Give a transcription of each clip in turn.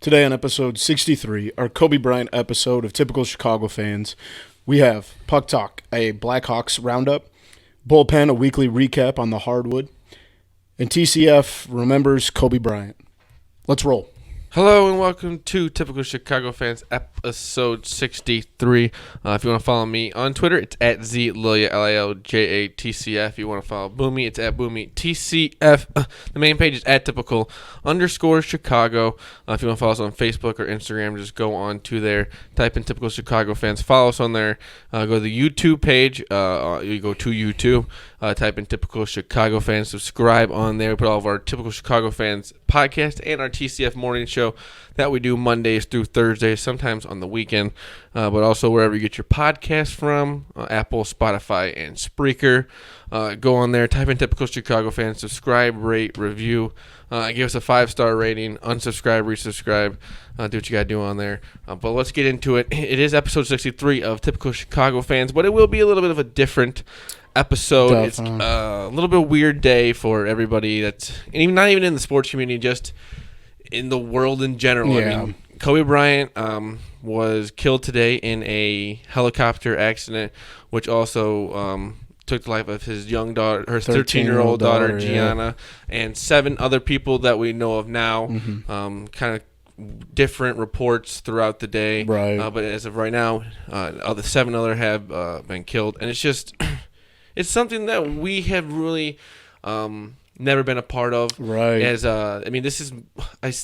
Today on episode 63, our Kobe Bryant episode of Typical Chicago Fans, we have Puck Talk, a Blackhawks roundup, Bullpen, a weekly recap on the hardwood, and TCF remembers Kobe Bryant. Let's roll. Hello and welcome to Typical Chicago Fans, episode 63. If you want to follow me on Twitter, it's at ZLilja, LILJATCF. If you want to follow Boomy, it's at Boomy TCF. The main page is at Typical_Chicago. If you want to follow us on Facebook or Instagram, just go on to there, type in Typical Chicago Fans, follow us on there. Go to the YouTube page. You go to YouTube, type in Typical Chicago Fans, subscribe on there. We put all of our Typical Chicago Fans podcast and our TCF morning show that we do Mondays through Thursdays, sometimes on the weekend, but also wherever you get your podcast from, Apple, Spotify, and Spreaker. Go on there, type in Typical Chicago Fans, subscribe, rate, review, give us a 5-star rating, unsubscribe, resubscribe, do what you got to do on there. But let's get into it. It is episode 63 of Typical Chicago Fans, but it will be a little bit of a different episode. Definitely. It's a little bit weird day for everybody that's not even in the sports community, just in the world in general. Yeah. I mean, Kobe Bryant was killed today in a helicopter accident, which also took the life of his young daughter, her 13-year-old daughter, Gianna, and 7 other people that we know of now. Mm-hmm. Kind of different reports throughout the day, right? But as of right now, the 7 other have been killed, and it's just it's something that we have really never been a part of. Right. As this is,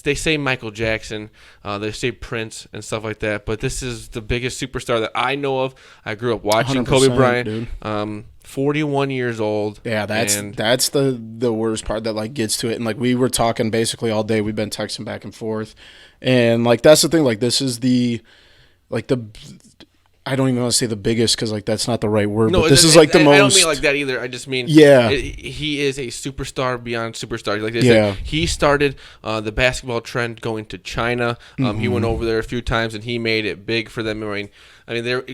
they say Michael Jackson, they say Prince and stuff like that, but this is the biggest superstar that I know of. I grew up watching Kobe Bryant. Dude. 41 years old. Yeah, that's the worst part that gets to it. And we were talking basically all day. We've been texting back and forth, and that's the thing. This is the I don't even want to say the biggest because that's not the right word. No, but this is the most. I don't mean like that either. I just mean he is a superstar beyond superstars. Like they said, he started the basketball trend going to China. He went over there a few times and he made it big for them.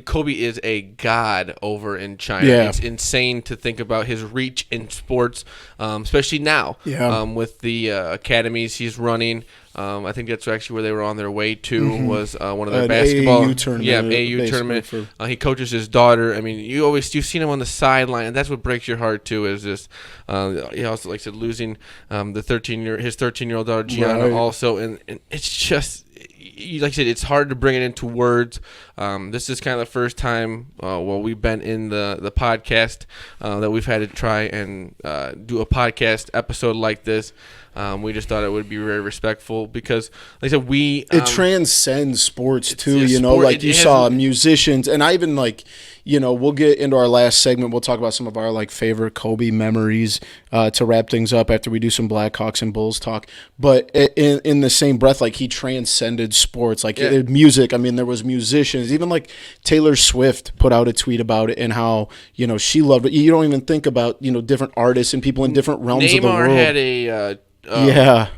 Kobe is a god over in China. Yeah. It's insane to think about his reach in sports, especially now with the academies he's running. I think that's actually where they were on their way to was one of their basketball AAU tournament. AAU tournament. He coaches his daughter. You've seen him on the sideline, and that's what breaks your heart too. Is just he also, like I said, losing his 13-year-old daughter Gianna also, and it's just. Like I said, it's hard to bring it into words. This is kind of the first time we've been in the podcast that we've had to try and do a podcast episode like this. We just thought it would be very respectful because, like I said, it transcends sports too. You saw musicians, and I even we'll get into our last segment. We'll talk about some of our favorite Kobe memories to wrap things up after we do some Blackhawks and Bulls talk. But in the same breath, he transcended sports, music. There was musicians, even Taylor Swift put out a tweet about it and how she loved it. You don't even think about different artists and people in different realms of the world. Neymar had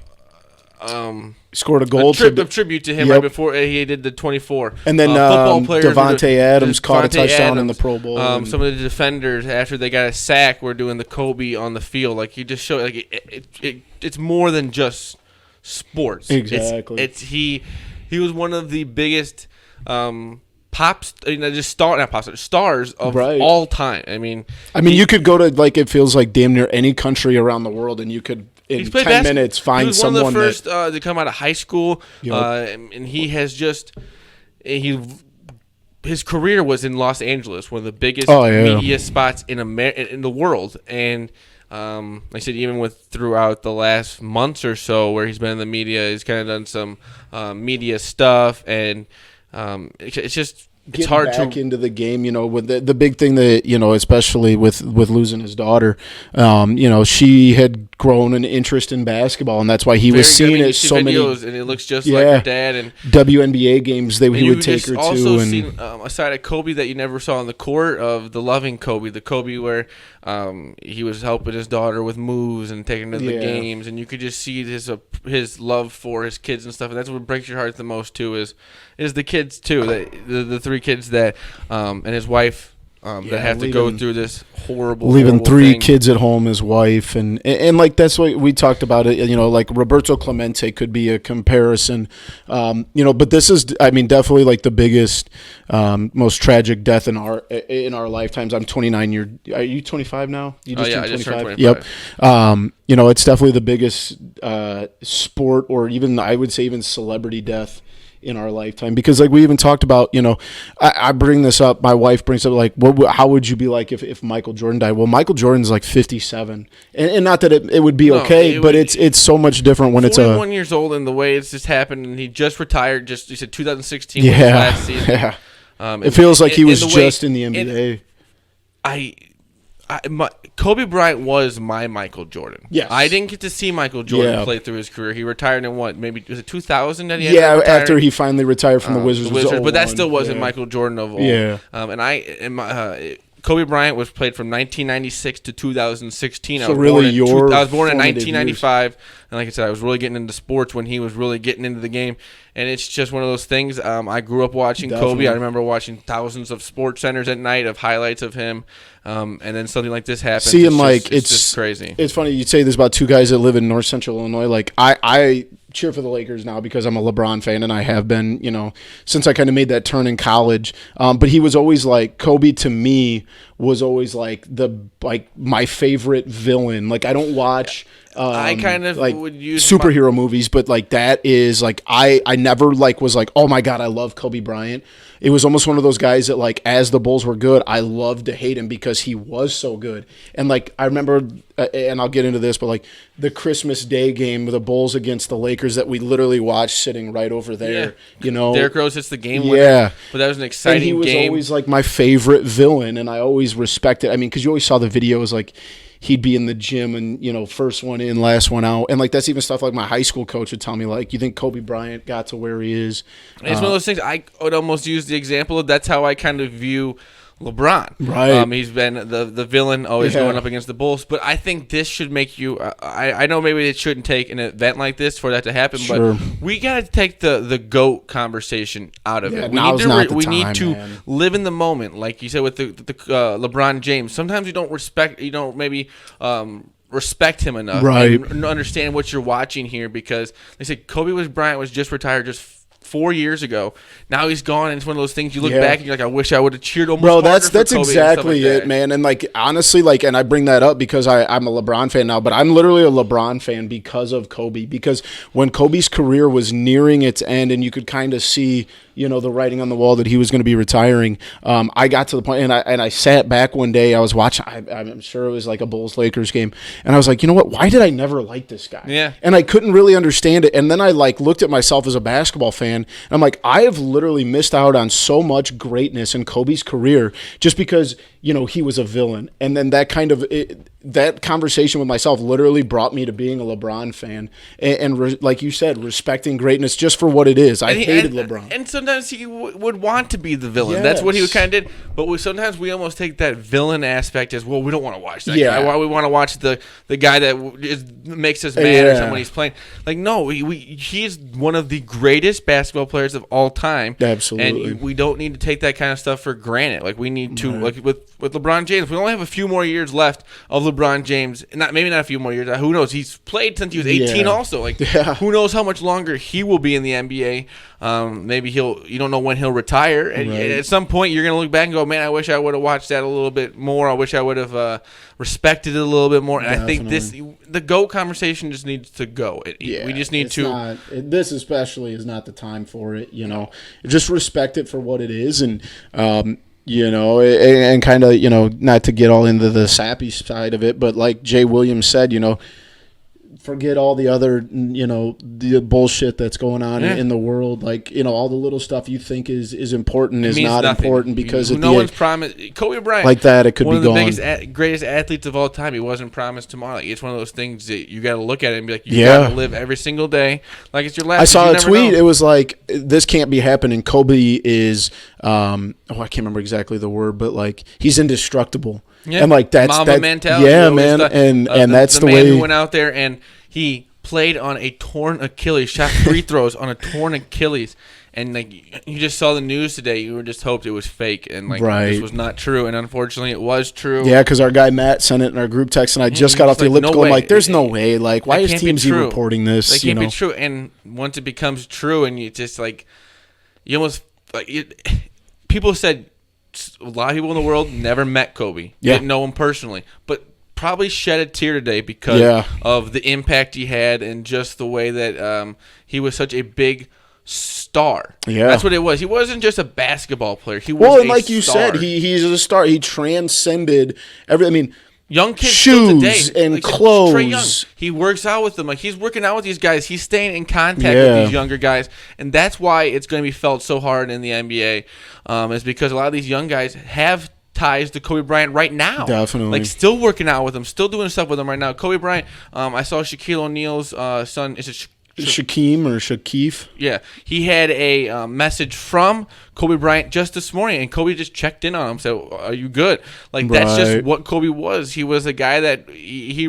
scored a goal tribute to him right before he did the 24. And then Devontae Adams caught a touchdown in the Pro Bowl. Some of the defenders, after they got a sack, were doing the Kobe on the field. You just show it's more than just sports. Exactly. He was one of the biggest stars of all time. You could go to it feels like damn near any country around the world, and you could in 10 minutes find someone. He was one of the first to come out of high school, and he has his career was in Los Angeles, one of the biggest media spots in the world, and like I said, even throughout the last months or so, where he's been in the media, he's kind of done some media stuff, and it's just. It's hard back into the game, with the big thing that, especially with losing his daughter, she had grown an interest in basketball, and that's why he was seeing it so many. And it looks just like her dad. And WNBA games he would take her to. Also seen a side of Kobe that you never saw on the court of the loving Kobe, the Kobe where he was helping his daughter with moves and taking her to the games, and you could just see his love for his kids and stuff, and that's what breaks your heart the most too is the kids too, the 3 kids that and his wife that have to go through this horrible three thing. Kids at home, his wife, and like that's what we talked about it. Like Roberto Clemente could be a comparison, but this is, I mean, definitely like the biggest, most tragic death in our lifetimes. I'm 29. Are you 25 now? You just turned 25? I just turned 25. Yep. It's definitely the biggest sport, or even I would say even celebrity death in our lifetime, because like we even talked about, I bring this up, my wife brings up, like, how would you be like if Michael Jordan died? Well, Michael Jordan's like 57, and not that it would be okay, but it's so much different when it's 41 years old, and the way it's just happened, and he just retired, you said 2016 was his last season. Yeah. It feels like he was just in the NBA. Kobe Bryant was my Michael Jordan. Yes. I didn't get to see Michael Jordan play through his career. He retired in maybe was it 2000 that he ended up after he finally retired from the Wizards. But that still wasn't Michael Jordan of old. Yeah. Kobe Bryant was played from 1996 to 2016. So I was born in 1995, and like I said, I was really getting into sports when he was really getting into the game. And it's just one of those things. I grew up watching Kobe. I remember watching thousands of sports centers at night of highlights of him. And then something like this happens. It's just crazy. It's funny you say this about two guys that live in North Central Illinois. Like I cheer for the Lakers now because I'm a LeBron fan, and I have been, since I kind of made that turn in college. But he was always like, Kobe to me was always like my favorite villain. Like I don't watch. I kind of like would use superhero movies, but like that is like I never like was like, oh my God, I love Kobe Bryant. It was almost one of those guys that like as the Bulls were good, I loved to hate him because he was so good. And like I remember, and I'll get into this, but like the Christmas Day game with the Bulls against the Lakers that we literally watched sitting right over there. Derrick Rose hits the game winner. Yeah, but that was an exciting game. And he was always like my favorite villain, and I always respected. I mean, because you always saw the videos like. He'd be in the gym and, first one in, last one out. And, like, that's even stuff like my high school coach would tell me, like, you think Kobe Bryant got to where he is? It's one of those things. I would almost use the example of that's how I kind of view LeBron. Right. He's been the villain always going up against the Bulls. But I think this should make you I know maybe it shouldn't take an event like this for that to happen, but we got to take the GOAT conversation out of it. We need to live in the moment. Like you said with the LeBron James. Sometimes you don't respect him enough, right? And understand what you're watching here, because they said Kobe Bryant was just retired just 4 years ago. Now he's gone, and it's one of those things you look back and you're like, I wish I would have cheered almost harder. Bro, that's Kobe exactly like it, man. And like honestly, like, and I bring that up because I'm a LeBron fan now, but I'm literally a LeBron fan because of Kobe. Because when Kobe's career was nearing its end, and you could kind of see, the writing on the wall that he was going to be retiring, I got to the point, and I sat back one day. I was watching. I'm sure it was like a Bulls Lakers game, and I was like, you know what? Why did I never like this guy? Yeah. And I couldn't really understand it. And then I like looked at myself as a basketball fan, and I'm like, I have literally missed out on so much greatness in Kobe's career just because he was a villain. And then that kind of that conversation with myself literally brought me to being a LeBron fan, and like you said, respecting greatness just for what it is. I hated LeBron, and sometimes he would want to be the villain. Yes. That's what he kind of did. But sometimes we almost take that villain aspect as, well, we don't want to watch that guy. Why we want to watch the guy that makes us mad or something when he's playing. Like, no, he's one of the greatest basketball players of all time. Absolutely. And we don't need to take that kind of stuff for granted. Like, we need to, like with LeBron James, we only have a few more years left of LeBron James. Maybe not a few more years. Who knows? He's played since he was 18 also. Like, who knows how much longer he will be in the NBA. Maybe you don't know when he'll retire. And at some point, you're going to look back and go, man, I wish I would have watched that a little bit more. I wish I would have respected it a little bit more. And Definitely. I think the GOAT conversation just needs to go. We just need to. This especially is not the time for it. Just respect it for what it is, and and kind of not to get all into the sappy side of it, but like Jay Williams said, forget all the other, the bullshit that's going on in the world. Like, all the little stuff you think is important is not nothing. Important because no one's promised. Kobe Bryant, like that, it could be gone. One of the biggest, greatest athletes of all time. He wasn't promised tomorrow. Like, it's one of those things that you got to look at it and be like, you got to live every single day like it's your last. I saw a tweet. It was like, this can't be happening. Kobe is, I can't remember exactly the word, but like he's indestructible. Yeah. And like that's Mamba that mentality. Yeah, man. And that's the man way who went out there and he played on a torn Achilles, shot free throws on a torn Achilles. And like you just saw the news today, you just hoped it was fake, and like this was not true. And unfortunately, it was true. Yeah, because our guy Matt sent it in our group text, and I just got off the elliptical. I'm like, "There's no way! Like, why is TMZ reporting this? That can't be true." And once it becomes true, and you just like, you almost like people said a lot of people in the world never met Kobe, didn't know him personally, but probably shed a tear today because of the impact he had and just the way that he was such a big star. Yeah, that's what it was. He wasn't just a basketball player. He was and like you said, he's a star. He transcended every. I mean, young kids shoes today, and clothes. He works out with them. Like he's working out with these guys. He's staying in contact with these younger guys, and that's why it's going to be felt so hard in the NBA. Is because a lot of these young guys have ties to Kobe Bryant right now. Definitely. Like still working out with him, still doing stuff with him right now. Kobe Bryant. I saw Shaquille O'Neal's son. Is it Shaquem or Shakif? Yeah, he had a message from Kobe Bryant just this morning, and Kobe just checked in on him, said, "Are you good?" Like that's just what Kobe was. He was a guy that he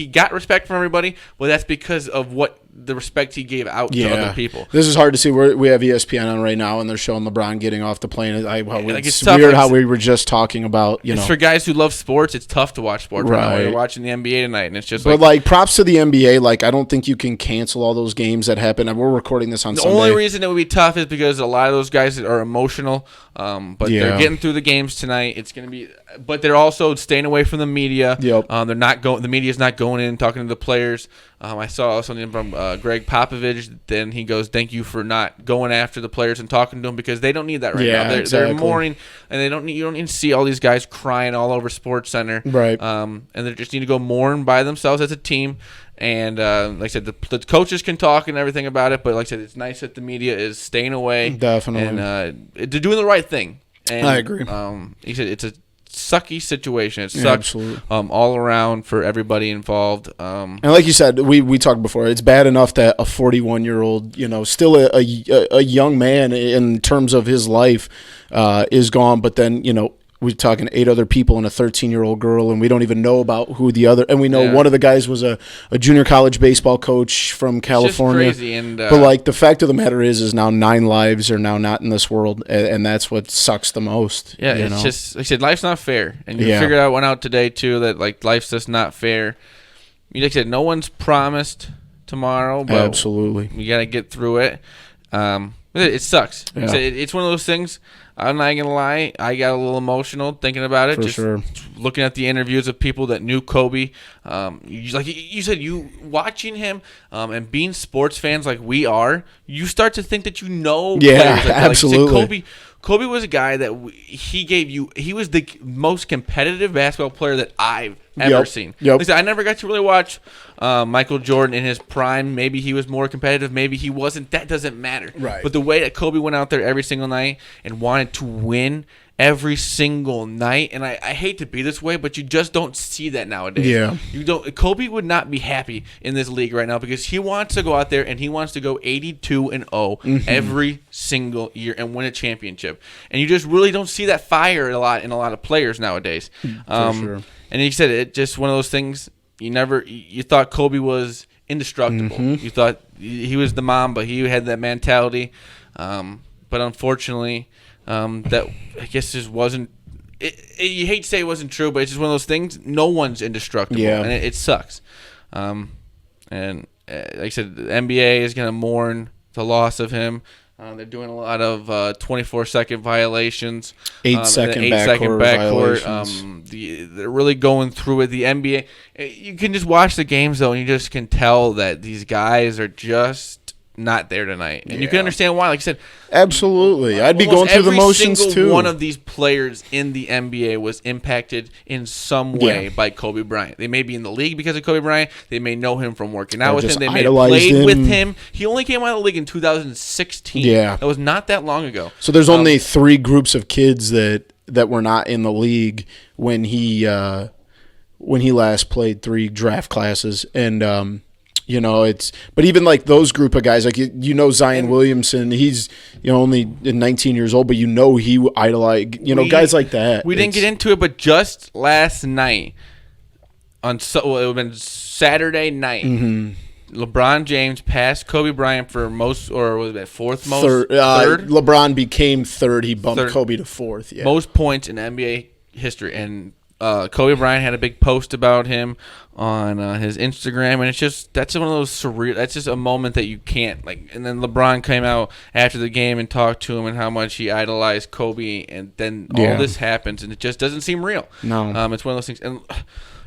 got respect from everybody, but that's because of what the respect he gave out to other people. This is hard to see. We have ESPN on right now, and they're showing LeBron getting off the plane. It's tough. Weird how we were just talking about. It's for guys who love sports. It's tough to watch sports right now. You're watching the NBA tonight, and it's just. But like props to the NBA. Like I don't think you can cancel all those games that happen. And we're recording this on Sunday. The only reason it would be tough is because a lot of those guys are emotional. But they're getting through the games tonight. It's going to be. But they're also staying away from the media. Yep. They're not going. The media's not going in talking to the players. I saw something from Greg Popovich. Then he goes, "Thank you for not going after the players and talking to them because they don't need that right now. They're mourning, and they don't need. You don't need to see all these guys crying all over Sports Center. Right. And they just need to go mourn by themselves as a team. And like I said, the coaches can talk and everything about it, but like I said, it's nice that the media is staying away. Definitely. And they're doing the right thing. And, I agree. He said it's a sucky situation. It sucks all around for everybody involved. And like you said, we talked before, it's bad enough that a 41-year-old, still a young man in terms of his life is gone, but then, we're talking 8 other people and a 13-year-old girl, and we don't even know about who the other. And we know one of the guys was a junior college baseball coach from California. It's just crazy. And, but like the fact of the matter is now 9 lives are now not in this world, and that's what sucks the most. Yeah, it's just like I said, life's not fair, and you figured out one out today too that like life's just not fair. Like I said, no one's promised tomorrow, but absolutely, we gotta get through it. It sucks. Yeah. It's one of those things. I'm not gonna lie. I got a little emotional thinking about it. For sure. Looking at the interviews of people that knew Kobe, like you said, you watching him and being sports fans like we are, you start to think that players. Absolutely. Kobe was a guy that he was the most competitive basketball player that I've ever seen. Yep. Like I said, I never got to really watch Michael Jordan in his prime. Maybe he was more competitive. Maybe he wasn't. That doesn't matter. Right. But the way that Kobe went out there every single night and wanted to win every single night, and I hate to be this way, but you just don't see that nowadays. Yeah. You don't. Kobe would not be happy in this league right now because he wants to go out there and he wants to go 82-0 every single year and win a championship. And you just really don't see that fire in a lot of players nowadays. For sure. And you said it just one of those things. You thought Kobe was indestructible. You thought he was the Mamba. He had that mentality. But unfortunately, that I guess just wasn't. You hate to say it wasn't true, but it's just one of those things. No one's indestructible, and it sucks. And like I said, the NBA is going to mourn the loss of him. They're doing a lot of 24-second violations. 8-second backcourt. They're really going through it. The NBA, you can just watch the games, though, and you just can tell that these guys are just not there tonight. And you can understand why. Like I said, absolutely. I'd be going through the motions, too. One of these players in the NBA was impacted in some way by Kobe Bryant. They may be in the league because of Kobe Bryant. They may know him from working out with him. They may have played with him. He only came out of the league in 2016. Yeah. That was not that long ago. So there's only 3 groups of kids that were not in the league when he last played 3 draft classes. And but even like those group of guys, like Zion Williamson, he's only 19 years old, but he idolized guys like that. We didn't get into it, but just last night it would have been Saturday night. LeBron James passed Kobe Bryant for most, or was it fourth most? Third. LeBron became third. He bumped Third. Kobe to fourth. Yeah. Most points in NBA history. And Kobe Bryant had a big post about him on his Instagram, and that's one of those surreal. That's just a moment that you can't like. And then LeBron came out after the game and talked to him and how much he idolized Kobe, and then all this happens, and it just doesn't seem real. No, it's one of those things. And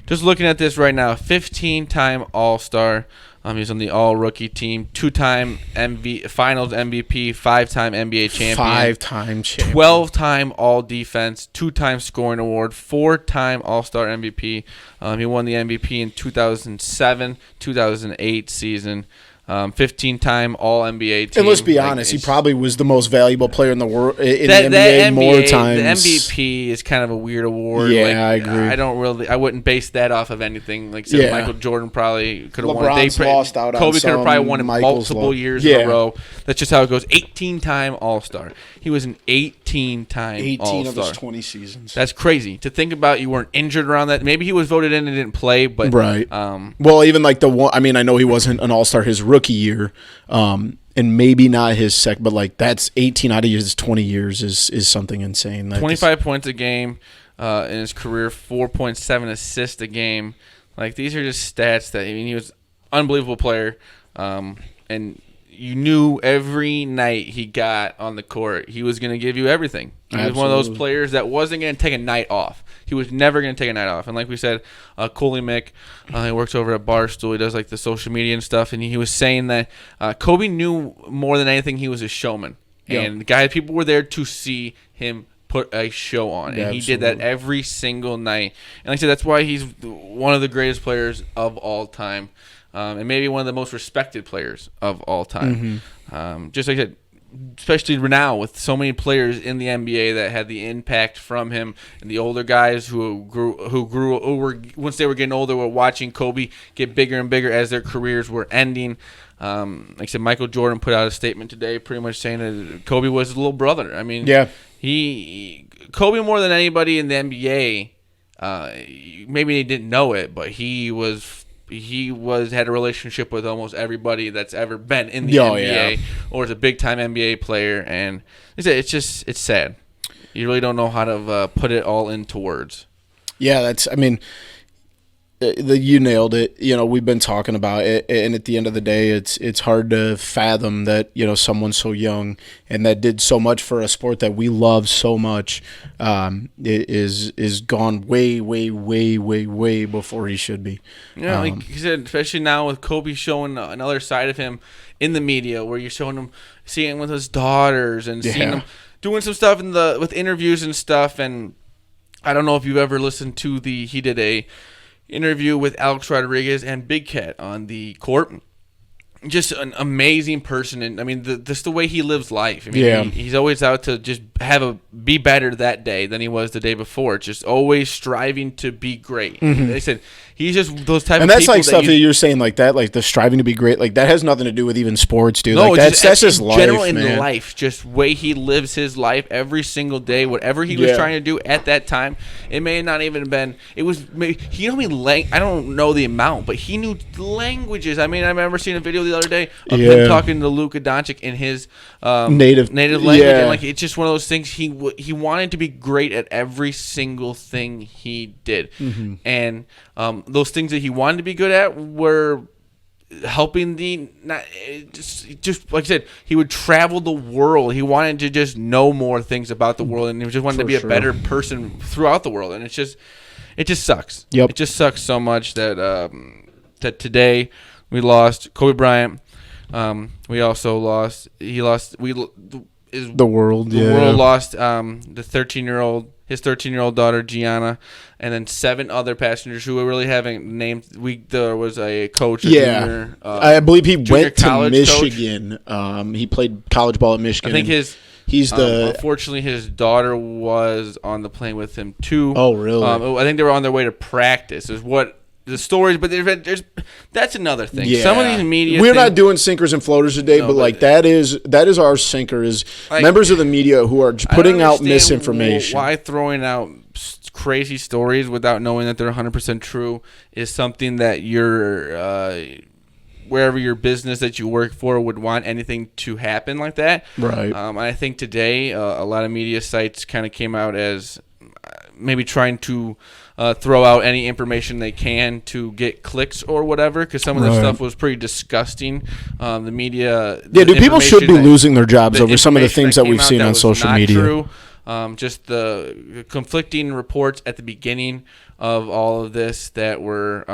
just looking at this right now, 15-time All-Star. He's on the All-Rookie team, 2-time Finals MVP, 5-time NBA champion, 5-time champion, 12-time All-Defense, 2-time Scoring Award, 4-time All-Star MVP. He won the MVP in 2007, 2008 season. 15-time All-NBA team. And let's be honest, he probably was the most valuable player in the world in the NBA more times. The MVP is kind of a weird award. Yeah, I agree. I wouldn't base that off of anything. Like said, Michael Jordan probably could have won it. Lost out Kobe on could have probably won it multiple years in a row. That's just how it goes. 18-time All-Star. He was an 18-time All-Star. 18 of his 20 seasons. That's crazy to think about. You weren't injured around that. Maybe he was voted in and didn't play, but right. Well, even like the one. I mean, I know he wasn't an All-Star his rookie year, and maybe not his second, but like that's 18 out of his 20 years is something insane. 25 points a game in his career, 4.7 assists a game. Like these are just stats that he was an unbelievable player, and you knew every night he got on the court he was going to give you everything. He was one of those players that wasn't going to take a night off. He was never going to take a night off. And like we said, Coley Mick, he works over at Barstool. He does like the social media and stuff. And he was saying that Kobe knew more than anything he was a showman. Yep. And the guy, people were there to see him put a show on. And he did that every single night. And like I said, that's why he's one of the greatest players of all time. And maybe one of the most respected players of all time. Mm-hmm. Just like I said, especially now with so many players in the NBA that had the impact from him, and the older guys who were once they were getting older were watching Kobe get bigger and bigger as their careers were ending. Like I said, Michael Jordan put out a statement today pretty much saying that Kobe was his little brother. I mean, Kobe more than anybody in the NBA, maybe they didn't know it, but he had a relationship with almost everybody that's ever been in the NBA or is a big time NBA player, and it's sad. You really don't know how to put it all into words. Yeah, you nailed it. You know, we've been talking about it, and at the end of the day, it's hard to fathom that, you know, someone so young and that did so much for a sport that we love so much is gone way, way, way, way, way before he should be. Yeah, like you said, especially now with Kobe showing another side of him in the media, where you're showing him, seeing him with his daughters and seeing him doing some stuff with interviews and stuff. And I don't know if you've ever listened to he did a interview with Alex Rodriguez and Big Cat on the court. Just an amazing person, and I mean, the way he lives life. I mean, he's always out to just be better that day than he was the day before. Just always striving to be great. Mm-hmm. They said he's just those type of people. And that's like stuff that you're saying, like that, like the striving to be great. Like that has nothing to do with even sports, dude. No, like that's just life, general man. In life, just way he lives his life every single day. Whatever he was trying to do at that time, it may have not even been. It was he knew me. I don't know the amount, but he knew languages. I mean, I remember seeing a video the other day of him talking to Luka Doncic in his native language, and like it's just one of those things. He wanted to be great at every single thing he did, and those things that he wanted to be good at were helping just like I said, he would travel the world. He wanted to just know more things about the world, and he just wanted to be a better person throughout the world. And it just sucks. Yep. It just sucks so much that today we lost Kobe Bryant. We also lost. The world. The world lost the 13-year-old daughter Gianna, and then 7 other passengers who we really haven't named. There was a coach. Junior, I believe he went to Michigan. He played college ball at Michigan. I think unfortunately his daughter was on the plane with him too. Oh, really? I think they were on their way to practice. Is what the stories, but that's another thing. Yeah. Some of these media. We're not doing sinkers and floaters today, but like that is our sinker is like, members of the media who are putting out misinformation. Why throwing out crazy stories without knowing that they're 100% true is something that you're wherever your business that you work for would want anything to happen like that. Right. I think today a lot of media sites kind of came out as maybe trying to throw out any information they can to get clicks or whatever, because some of the stuff was pretty disgusting. The media, people should be losing their jobs over some of the things that we've seen on social media. True. Just the conflicting reports at the beginning of all of this that were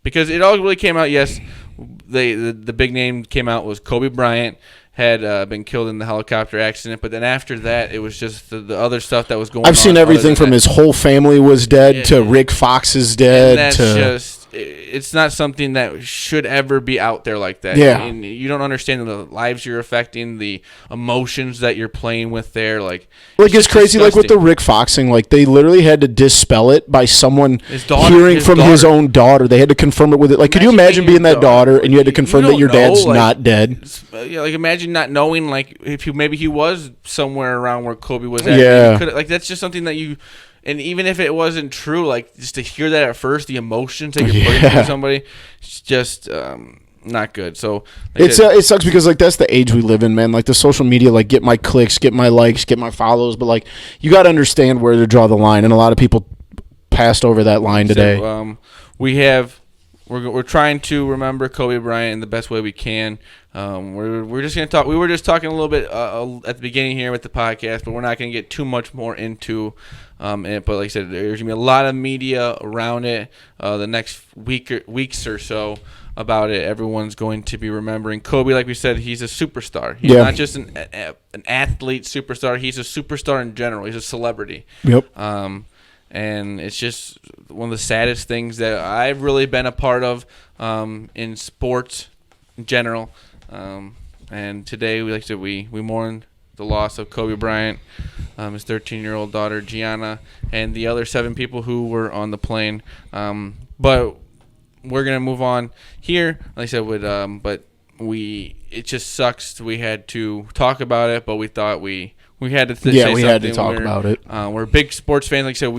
because it all really came out. Yes, the big name came out was Kobe Bryant had been killed in the helicopter accident, but then after that, it was just the other stuff that was going on. I've seen everything from his whole family was dead to Rick Fox is dead. And that's it's not something that should ever be out there like that. Yeah. And you don't understand the lives you're affecting, the emotions that you're playing with there. Like it's crazy, disgusting. Like with the Rick Fox thing, like they literally had to dispel it by someone hearing from his own daughter. They had to confirm it with it. Like, could you imagine being that daughter and you had to confirm that your dad's not dead? Yeah, like imagine not knowing, like if maybe he was somewhere around where Kobe was at. Yeah. Like that's just something that you. And even if it wasn't true, like just to hear that at first, the emotions that you're putting into somebody, it's just not good. So it sucks because like that's the age we live in, man. Like the social media, like get my clicks, get my likes, get my follows, but like you got to understand where to draw the line, and a lot of people passed over that line today. So, we're trying to remember Kobe Bryant in the best way we can. We're just gonna talk. We were just talking a little bit at the beginning here with the podcast, but we're not gonna get too much more into it. But like I said, there's gonna be a lot of media around it the next weeks or so about it. Everyone's going to be remembering Kobe. Like we said, he's a superstar. He's not just an athlete superstar. He's a superstar in general. He's a celebrity. Yep. And it's just one of the saddest things that I've really been a part of in sports in general. And today, like I said, we mourn the loss of Kobe Bryant, his 13-year-old daughter Gianna, and the other 7 people who were on the plane. But we're gonna move on here. Like I said, it just sucks. We had to talk about it, but we thought we had to say something. We had to talk about it. We're big sports fans. Like I said,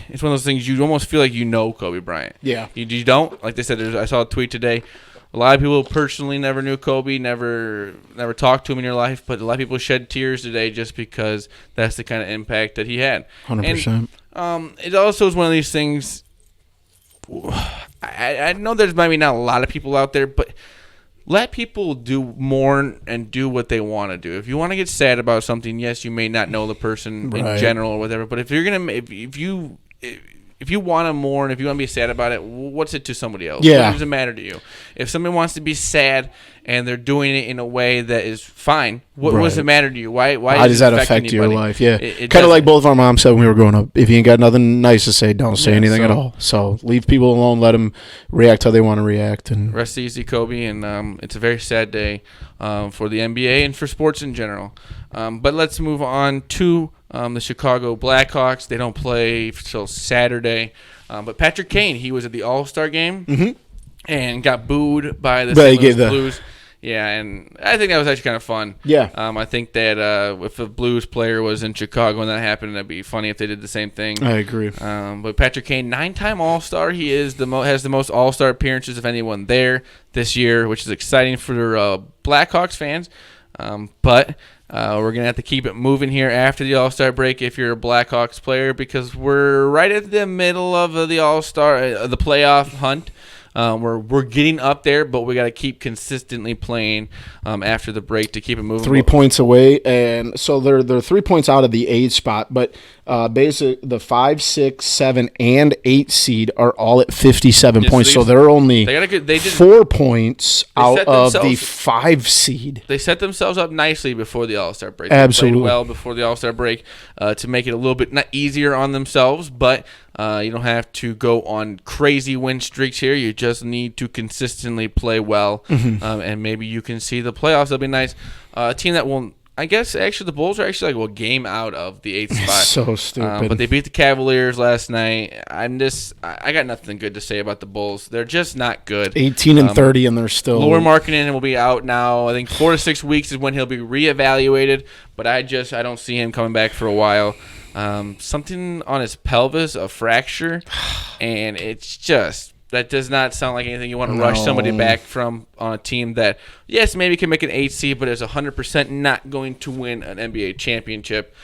it's one of those things you almost feel like you know Kobe Bryant. Yeah. You don't? Like they said, I saw a tweet today. A lot of people personally never knew Kobe, never talked to him in your life, but a lot of people shed tears today just because that's the kind of impact that he had. 100%. And it also is one of these things. I know there's maybe not a lot of people out there, but let people mourn and do what they want to do. If you want to get sad about something, yes, you may not know the person in general or whatever. But if you're gonna, if you want to mourn, if you want to be sad about it, what's it to somebody else? Yeah. What does it matter to you? If somebody wants to be sad and they're doing it in a way that is fine, what does it matter to you? Why does that affect your life? Yeah. Kind of like both of our moms said when we were growing up. If you ain't got nothing nice to say, don't say anything at all. So leave people alone. Let them react how they want to react. And rest easy, Kobe. And it's a very sad day for the NBA and for sports in general. But let's move on to the Chicago Blackhawks. They don't play till Saturday. But Patrick Kane, he was at the All-Star game and got booed by the St. Louis Blues. Yeah, and I think that was actually kind of fun. Yeah. I think that if a Blues player was in Chicago and that happened, that'd be funny if they did the same thing. I agree. But Patrick Kane, 9-time All-Star. He is has the most All-Star appearances of anyone there this year, which is exciting for Blackhawks fans. But we're going to have to keep it moving here after the All-Star break if you're a Blackhawks player, because we're right at the middle of the All-Star, the playoff hunt. We're getting up there, but we got to keep consistently playing after the break to keep it moving. 3 points away, and so they're 3 points out of the 8 spot, but basically the 5, 6, 7, and 8 seed are all at 57 points, so they're only 4 points out of the 5 seed. They set themselves up nicely before the All-Star break. Absolutely. They played well before the All-Star break to make it a little bit not easier on themselves, but you don't have to go on crazy win streaks here. You just need to consistently play well, and maybe you can see the playoffs. That'll be nice. A team that will, I guess, actually the Bulls are actually like a game out of the 8th spot. So stupid. But they beat the Cavaliers last night. I got nothing good to say about the Bulls. They're just not good. 18-30, and they're still. Lauri Markkanen will be out now. I think 4 to 6 weeks is when he'll be reevaluated. But I don't see him coming back for a while. Something on his pelvis, a fracture, and it's just That does not sound like anything you want to rush somebody back from on a team that, yes, maybe can make an 8 seed, but is 100% not going to win an NBA championship.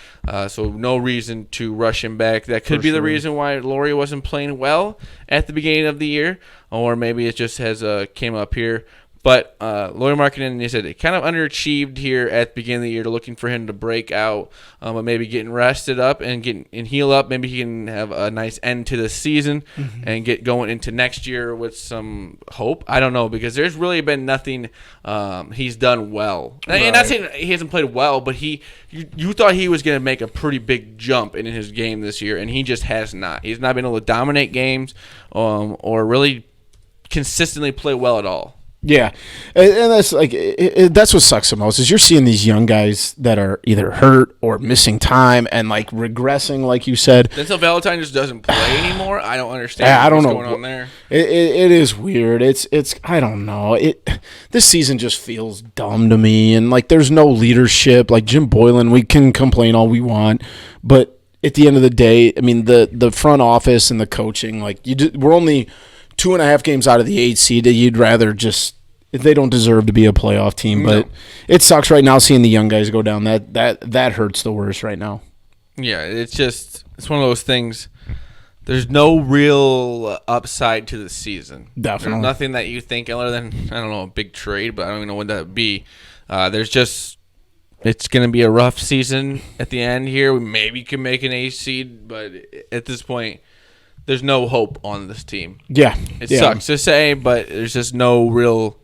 So no reason to rush him back. That could be the reason why Laurie wasn't playing well at the beginning of the year, or maybe it just has came up here. But Laurie Markkinen, he said, it kind of underachieved here at the beginning of the year, looking for him to break out, but maybe getting rested up and heal up. Maybe he can have a nice end to the season and get going into next year with some hope. I don't know, because there's really been nothing he's done well. Right. And not saying he hasn't played well, but you thought he was going to make a pretty big jump in his game this year, and he just has not. He's not been able to dominate games or really consistently play well at all. Yeah, and that's like that's what sucks the most is you're seeing these young guys that are either hurt or missing time and like regressing, like you said. Denzel Valentine just doesn't play anymore. I don't understand. I don't know what's going on there. It is weird. It's I don't know. This season just feels dumb to me, and like there's no leadership. Like Jim Boylan, we can complain all we want, but at the end of the day, I mean the front office and the coaching, like we're only 2.5 games out of the 8 seed. You'd rather just they don't deserve to be a playoff team, but it sucks right now seeing the young guys go down. That hurts the worst right now. Yeah, it's one of those things. There's no real upside to the season. Definitely. There's nothing that you think other than, I don't know, a big trade, but I don't even know what that would be. It's going to be a rough season at the end here. We maybe can make an 8 seed, but at this point, there's no hope on this team. Yeah. It sucks to say, but there's just no real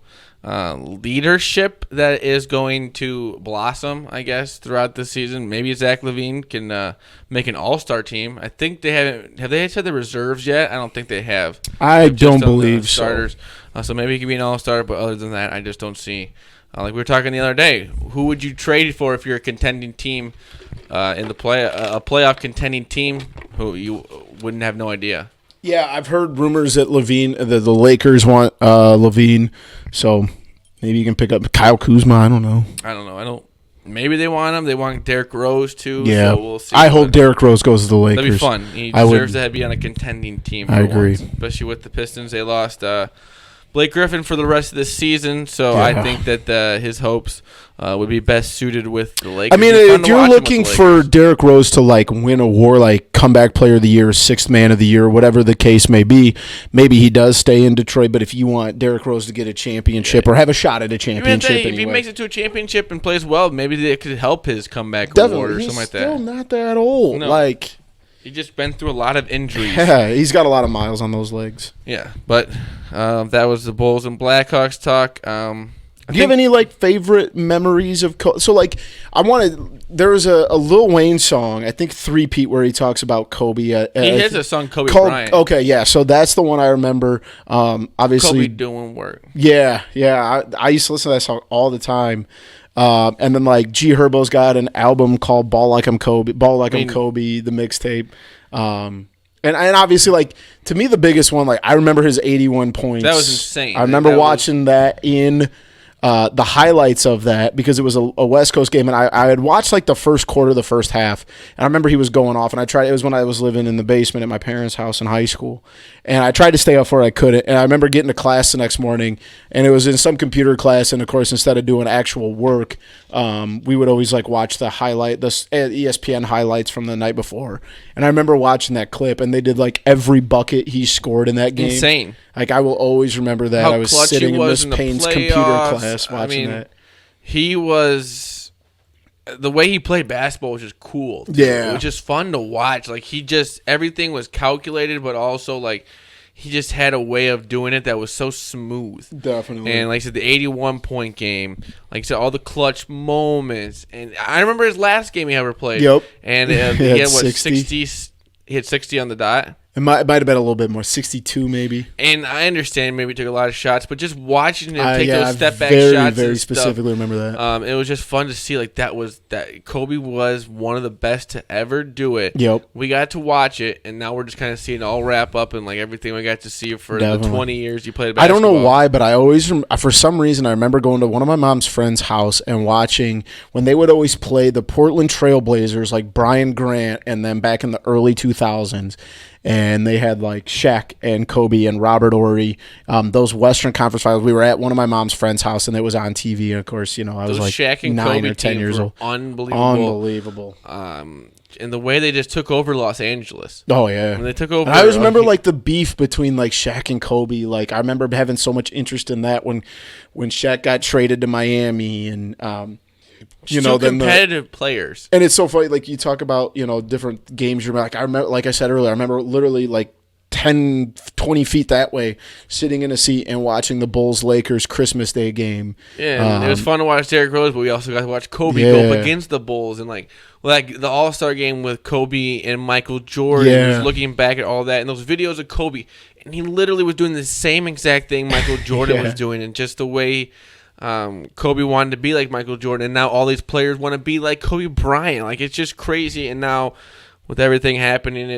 leadership that is going to blossom, I guess, throughout the season. Maybe Zach LaVine can make an all-star team. I think they haven't. Have they said the reserves yet? I don't think they have. I don't believe starters. So maybe he could be an all-star, but other than that, I just don't see. Like we were talking the other day, who would you trade for if you're a contending team in the a playoff contending team who you wouldn't have no idea? Yeah, I've heard rumors that the Lakers want LaVine, so maybe you can pick up Kyle Kuzma. I don't know. Maybe they want him. They want Derrick Rose too. Yeah, so we'll see. I hope Derrick Rose goes to the Lakers. That'd be fun. He deserves to be on a contending team. I agree, especially with the Pistons. They lost Blake Griffin for the rest of this season, so I think that his hopes would be best suited with the Lakers. I mean, if you're looking for Derrick Rose to like win a war, like comeback player of the year, 6th man of the year, whatever the case may be, maybe he does stay in Detroit. But if you want Derrick Rose to get a championship or have a shot at a championship, if he makes it to a championship and plays well, maybe it could help his comeback award or something like that. He's still not that old. No. Like he's just been through a lot of injuries. Yeah, he's got a lot of miles on those legs. Yeah, but that was the Bulls and Blackhawks talk. Do you have any like favorite memories of Kobe? So like there was a Lil Wayne song, I think 3-peat, where he talks about Kobe. He has a song Kobe Bryant. Okay, yeah, so that's the one I remember. Obviously Kobe doing work. Yeah. I used to listen to that song all the time. And then like G Herbo's got an album called Ball Like I'm Kobe, the mixtape. And obviously, like, to me, the biggest one, like, I remember his 81 points. That was insane. I remember watching that in the highlights of that because it was a West Coast game, and I had watched, like, the first quarter, the first half, and I remember he was going off, and it was when I was living in the basement at my parents' house in high school, and I tried to stay up for it, I couldn't, and I remember getting to class the next morning, and it was in some computer class, and, of course, instead of doing actual work, we would always, like, watch the ESPN highlights from the night before, and I remember watching that clip, and they did, like, every bucket he scored in that game. Insane. Like, I will always remember that. I was sitting in Miss Payne's computer class watching that. He was – the way he played basketball was just cool. Dude. Yeah. It was just fun to watch. Like, everything was calculated, but also, like, he just had a way of doing it that was so smooth. Definitely. And like I said, the 81-point game, like I said, all the clutch moments. And I remember his last game he ever played. Yep. And he had, 60? He hit 60 on the dot. It might have been a little bit more, 62 maybe. And I understand maybe he took a lot of shots, but just watching him take those step-back shots very specifically remember that. It was just fun to see. Like that Kobe was one of the best to ever do it. Yep. We got to watch it, and now we're just kind of seeing it all wrap up and like everything we got to see for the 20 years you played basketball. I don't know why, but I always, for some reason, I remember going to one of my mom's friend's house and watching when they would always play the Portland Trail Blazers, like Brian Grant, and then back in the early 2000s. and they had like Shaq and Kobe and Robert Horry. Those Western Conference Finals. We were at one of my mom's friend's house, and it was on TV. And of course, I was like Shaq and 9 Kobe or 10 years old. Unbelievable. And the way they just took over Los Angeles. Oh yeah, when they took over. And I always remember like the beef between like Shaq and Kobe. Like I remember having so much interest in that when Shaq got traded to Miami, and two competitive players. And it's so funny. Like you talk about different games. You're like I remember, like I said earlier, I remember literally like 10, 20 feet that way, sitting in a seat and watching the Bulls-Lakers Christmas Day game. Yeah, and it was fun to watch Derrick Rose, but we also got to watch Kobe go up against the Bulls. And like the All-Star game with Kobe and Michael Jordan, just looking back at all that, and those videos of Kobe, and he literally was doing the same exact thing Michael Jordan was doing, and just the way Kobe wanted to be like Michael Jordan, and now all these players want to be like Kobe Bryant. Like, it's just crazy, and now with everything happening,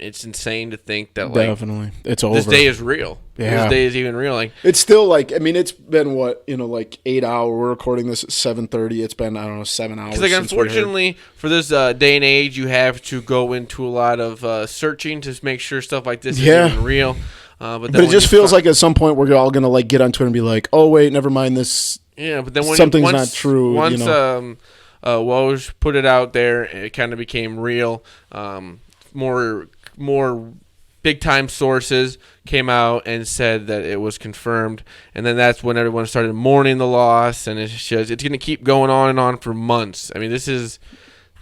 it's insane to think that like definitely it's over. This day is real. Yeah. This day is even real. Like it's still like it's been like 8 hours. We're recording this at 7:30. It's been 7 hours. Because like unfortunately for this day and age, you have to go into a lot of searching to make sure stuff like this is even real. But it just feels like at some point we're all gonna like get on Twitter and be like, oh wait, never mind this. Yeah, but then when something's not true. Once Woj put it out there, it kind of became real. More big-time sources came out and said that it was confirmed, and then that's when everyone started mourning the loss, and it's going to keep going on and on for months. I mean, this is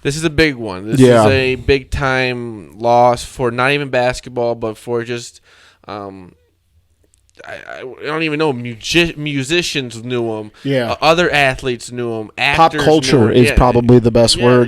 a big one. This is a big-time loss for not even basketball, but for just I don't even know. Musicians knew him. Yeah. Other athletes knew him. Actors Pop culture is probably the best word.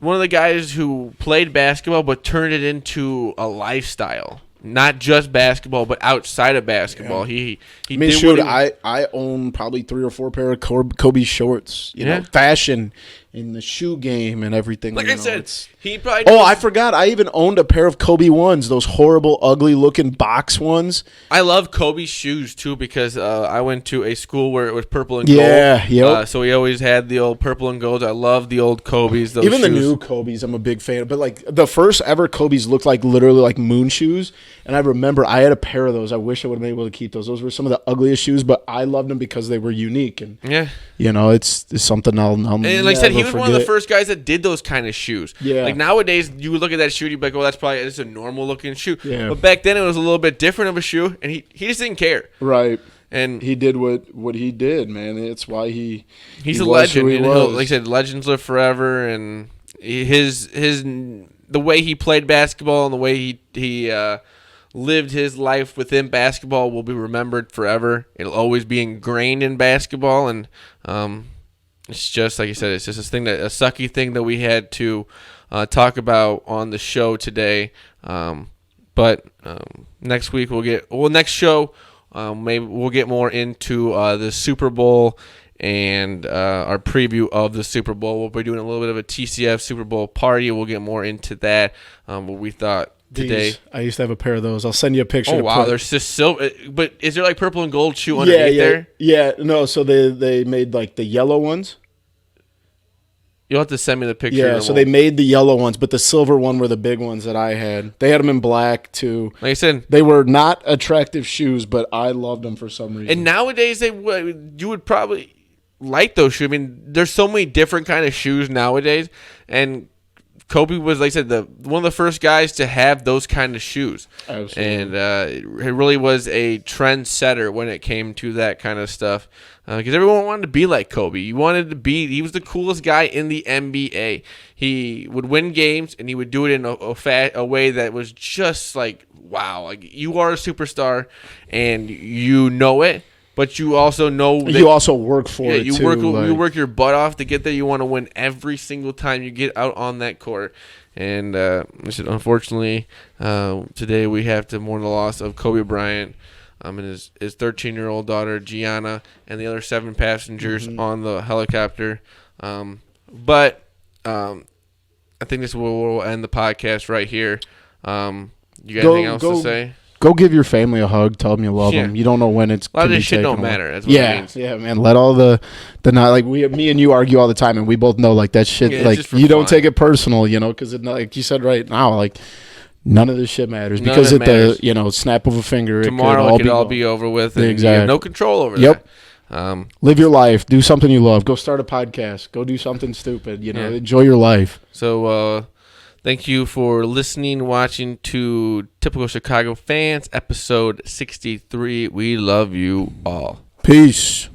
One of the guys who played basketball but turned it into a lifestyle. Not just basketball, but outside of basketball. Yeah. I own probably 3 or 4 pair of Kobe shorts. You know, fashion in the shoe game and everything. Like I said, he probably. I forgot. I even owned a pair of Kobe ones. Those horrible, ugly-looking box ones. I love Kobe's shoes too because I went to a school where it was purple and gold. Yeah, so we always had the old purple and gold. I love the old Kobe's. Those even shoes. The new Kobe's, I'm a big fan. But like the first ever Kobe's looked like literally like moon shoes. And I remember I had a pair of those. I wish I would have been able to keep those. Those were some of the ugliest shoes, but I loved them because they were unique. And it's something I'll and like I said, he was one of the first guys that did those kind of shoes. Yeah. Like nowadays, you would look at that shoe, you'd be like, "Oh, it's a normal looking shoe." Yeah. But back then, it was a little bit different of a shoe, and he just didn't care. Right. And he did what he did, man. It's why he's a legend. Like I said, legends live forever, and the way he played basketball and the way he lived his life within basketball will be remembered forever. It'll always be ingrained in basketball, and it's just like you said. It's just a sucky thing that we had to talk about on the show today. But next week next show maybe we'll get more into the Super Bowl and our preview of the Super Bowl. We'll be doing a little bit of a TCF Super Bowl party. We'll get more into that. But we thought today. I used to have a pair of those. I'll send you a picture. Oh wow, they're just so. But is there like purple and gold shoe underneath there? Yeah, no. So they made like the yellow ones. You'll have to send me the picture. Yeah, so they made the yellow ones, but the silver one were the big ones that I had. They had them in black too. Like I said, they were not attractive shoes, but I loved them for some reason. And nowadays, you would probably like those shoes. I mean, there's so many different kind of shoes nowadays, and Kobe was, like I said, one of the first guys to have those kind of shoes. Absolutely. And it really was a trendsetter when it came to that kind of stuff. Because everyone wanted to be like Kobe. He was the coolest guy in the NBA. He would win games, and he would do it in a way that was just like, wow. Like, you are a superstar, and you know it. But you also know that you also work for it, you work your butt off to get there. You want to win every single time you get out on that court. And unfortunately, today we have to mourn the loss of Kobe Bryant and his 13-year-old daughter, Gianna, and the other 7 passengers on the helicopter. But I think this will end the podcast right here. You got anything else to say? go give your family a hug. Tell them you love them. You don't know when it's. A lot of this shit don't matter. That's what it means. Yeah, man. Let all the not like me and you argue all the time, and we both know like that shit. Yeah, like you don't take it personal, because like you said right now, like none of this shit matters because at the snap of a finger, tomorrow it could all be over with. And exactly. You have no control over that. Live your life. Do something you love. Go start a podcast. Go do something stupid. Enjoy your life. So. Thank you for listening, watching to Typical Chicago Fans, episode 63. We love you all. Peace.